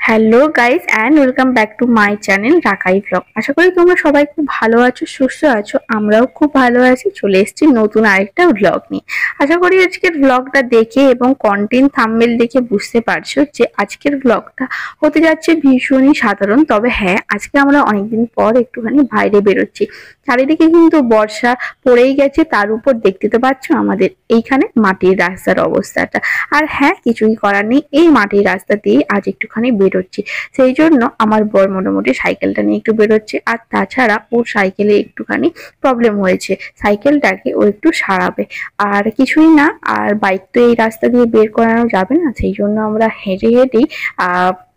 Hello guys and welcome back to my channel Rakai blog. আশা করি তোমরা সবাই খুব ভালো আছো, সুস্থ আছো। আমরাও খুব ভালো আছি। চলে এসেছি নতুন আরেকটা ব্লগ নিয়ে। আশা করি আজকের ব্লগটা দেখে এবং কন্টেন্ট থাম্বনেল দেখে বুঝতে পারছো যে আজকের ব্লগটা হতে যাচ্ছে ভীষণই সাধারণ। তবে হ্যাঁ, আজকে আমরা অনেকদিন পর একটুখানি বাইরে বেরোচ্ছি। চারিদিকে কিন্তু বর্ষা পড়েই গেছে, তার উপর দেখতে তো পাচ্ছ আমাদের এইখানে মাটির রাস্তার অবস্থাটা। আর হ্যাঁ, কিছুই করার নেই, এই মাটির রাস্তা দিয়ে আজ একটুখানি বেরোচ্ছি। সেই জন্য আমার বর মোটামুটি সাইকেলটা নিয়ে একটু বেরোচ্ছে। আর তাছাড়া ওর সাইকেলে একটুখানি প্রবলেম হয়েছে, সাইকেলটাকে ও একটু সারাবে। আর কিছুই না, আর বাইক তো এই রাস্তা দিয়ে বের করানো যাবে না, সেই জন্য আমরা হেঁটে হেঁটেই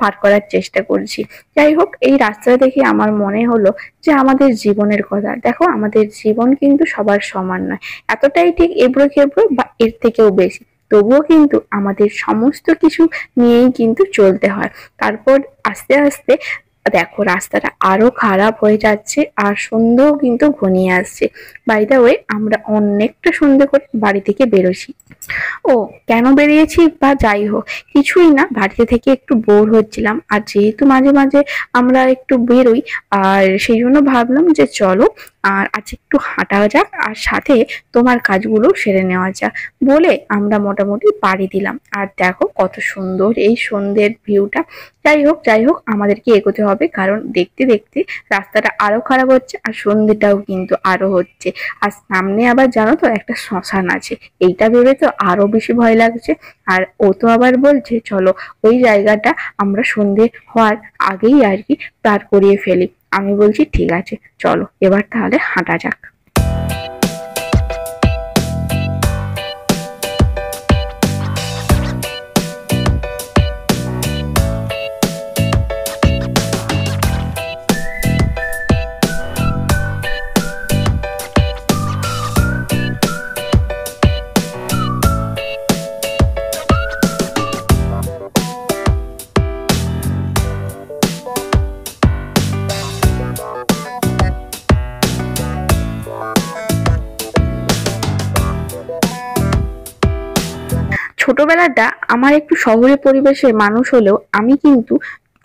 পার করার চেষ্টা করছি। যাই হোক, এই রাস্তা দেখে আমার মনে হলো যে আমাদের জীবনের কথা। দেখো, আমাদের জীবন কিন্তু সবার সমান নয়, এতটাই ঠিক এবড়ো খেবড়ো বা এর থেকেও বেশি। তবুও কিন্তু আমাদের সমস্ত কিছু নিয়েই কিন্তু চলতে হয়। তারপর আস্তে আস্তে দেখো রাস্তাটা আরো খারাপ হয়ে যাচ্ছে, আর সন্ধ্যেও কিন্তু ঘনিয়ে আসছে। বাই দ্য ওয়ে, আমরা অনেকটা সন্ধ্যে করে বাড়ি থেকে বেরোছি। ও কেন বেরিয়েছি বা যাই হোক, কিছুই না, বাড়িতে থেকে একটু বোর হচ্ছিলাম। আর যেহেতু মাঝে মাঝে আমরা একটু বেরোই, আর সেই জন্য ভাবলাম যে চলো আর আজ একটু হাঁটা যাক, আর সাথে তোমার কাজগুলো সেরে নেওয়া যাক বলে আমরা মোটামুটি পাড়ি দিলাম। আর দেখো কত সুন্দর এই সন্ধ্যের ভিউটা। যাই হোক আমাদেরকে এগোতে হবে, কারণ দেখতে দেখতে রাস্তাটা আরো খারাপ হচ্ছে, আর সন্ধ্যেটাও কিন্তু আরো হচ্ছে। আর সামনে আবার জানো তো একটা শ্মশান আছে, এইটা ভেবে তো আরো বেশি ভয় লাগছে। আর ও তো আবার বলছে চলো ওই জায়গাটা আমরা সন্ধে হওয়ার আগেই আর কি পার করিয়ে ফেলি। আমি বলছি ঠিক আছে, চলো এবার তাহলে হাঁটা যাক। ছোটবেলাটা আমার একটু শহরে পরিবেশের মানুষ হলেও আমি কিন্তু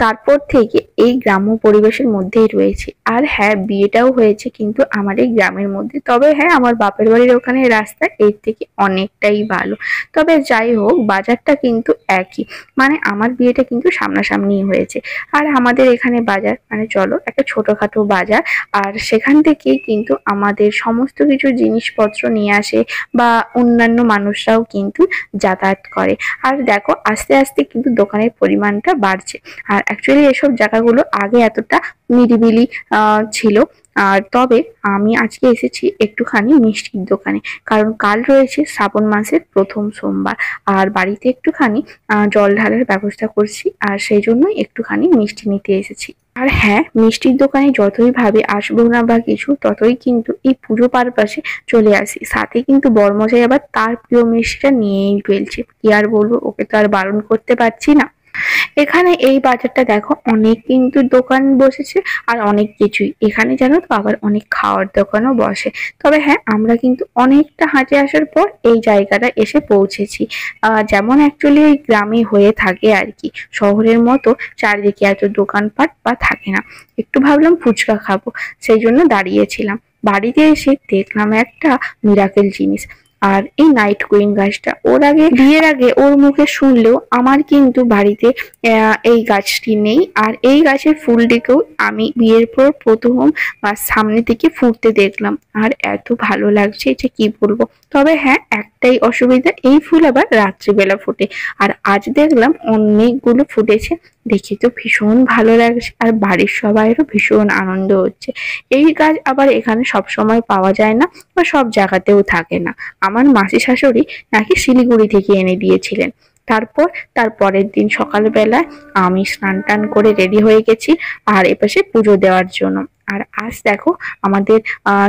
তারপর থেকে এই গ্রাম্য পরিবেশের মধ্যেই রয়েছি। আর হ্যাঁ, বিয়েটাও হয়েছে কিন্তু আমার এই গ্রামের মধ্যে। তবে হ্যাঁ, আমার বাপের বাড়ির ওখানে রাস্তা এর থেকে অনেকটাই ভালো। তবে যাই হোক, বাজারটা কিন্তু একই, মানে আমার বিয়েটা কিন্তু সামনাসামনি হয়েছে। আর আমাদের এখানে বাজার মানে চলো একটা ছোটখাটো বাজার, আর সেখান থেকেই কিন্তু আমাদের সমস্ত কিছু জিনিসপত্র নিয়ে আসে, বা অন্যান্য মানুষরাও কিন্তু যাতায়াত করে। আর দেখো আস্তে আস্তে কিন্তু দোকানের পরিমাণটা বাড়ছে। আর অ্যাকচুয়ালি এসব জায়গাগুলো আগে এতটা নিরিবিলি ছিল। আর তবে আমি আজকে এসেছি একটুখানি মিষ্টির দোকানে, কারণ কাল রয়েছে শ্রাবণ মাসের প্রথম সোমবার, আর বাড়িতে একটুখানি জল ঢালার ব্যবস্থা করছি, আর সেই জন্যই একটুখানি মিষ্টি নিতে এসেছি। আর হ্যাঁ, মিষ্টির দোকানে যতই ভাবে আসবো না বা কিছু, ততই কিন্তু এই পুজো পারপাসে চলে আসি। সাথে কিন্তু বরমশাই আবার তার প্রিয় মিষ্টিটা নিয়েই ফেলছে। কি আর বলবো, ওকে তো আর বারণ করতে পারছি না। এখানে এই বাজারটা দেখো অনেক কিন্তু দোকান বসেছে, আর অনেক কিছুই এখানে জানো তো, আবার অনেক খাওয়ার দোকানও বসে। তবে হ্যাঁ, আমরা কিন্তু অনেকটা হাঁটে আসার পর এই জায়গাটা এসে পৌঁছেছি। যেমন অ্যাকচুয়ালি ওই গ্রামে হয়ে থাকে আর কি, শহরের মতো চারিদিকে এত দোকানপাট বা থাকে না। একটু ভাবলাম ফুচকা খাবো, সেই জন্য দাঁড়িয়েছিলাম। বাড়িতে এসে দেখলাম একটা মিরাকেল জিনিস। আর এই নাইট কুইন গাছটা বিয়ের আগে ওর মুখে শুনলেও আমার কিন্তু বাড়িতে এই গাছটি নেই। আর এই গাছের ফুলটিকেও আমি বিয়ের পর প্রথম সামনে থেকে ফুটতে দেখলাম, আর এত ভালো লাগছে যে কি বলবো। তবে হ্যাঁ, একটাই অসুবিধা, এই ফুল আবার রাত্রিবেলা ফোটে। আর আজ দেখলাম অনেকগুলো ফুটেছে, দেখে তো ভীষণ ভালো লাগছে, আর বাড়ির সবাইয়েরও ভীষণ আনন্দ হচ্ছে। এই গাছ আবার এখানে সব সময় পাওয়া যায় না, বা সব জায়গাতেও থাকে না। আমার মাসি শাশুড়ি নাকি শিলিগুড়ি থেকে এনে দিয়েছিলেন। তারপর তার পরের দিন সকালবেলায় আমি স্নান টান করে রেডি হয়ে গেছি, আর এপাশে পুজো দেওয়ার জন্য। আর আজ দেখো আমাদের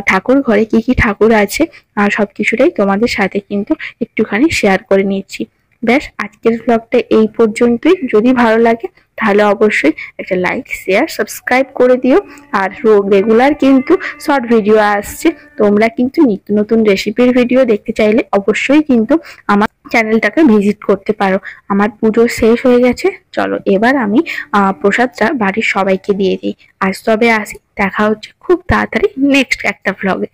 ঠাকুর ঘরে কি কি ঠাকুর আছে, আর সবকিছুটাই তোমাদের সাথে কিন্তু একটুখানি শেয়ার করে নিচ্ছি। ব্যাস, আজকের ব্লগটা এই পর্যন্তই। যদি ভালো লাগে তাহলে অবশ্যই একটা লাইক, শেয়ার, সাবস্ক্রাইব করে দিও। আর রেগুলার কিন্তু শর্ট ভিডিও আসছে, তোমরা কিন্তু নিত্য নতুন রেসিপির ভিডিও দেখতে চাইলে অবশ্যই কিন্তু আমার চ্যানেলটাকে ভিজিট করতে পারো। আমার পুজো শেষ হয়ে গেছে, চলো এবার আমি প্রসাদটা বাড়ির সবাইকে দিয়ে দিই। আজ তবে আসি, দেখা হচ্ছে খুব তাড়াতাড়ি নেক্সট একটা ভ্লগে।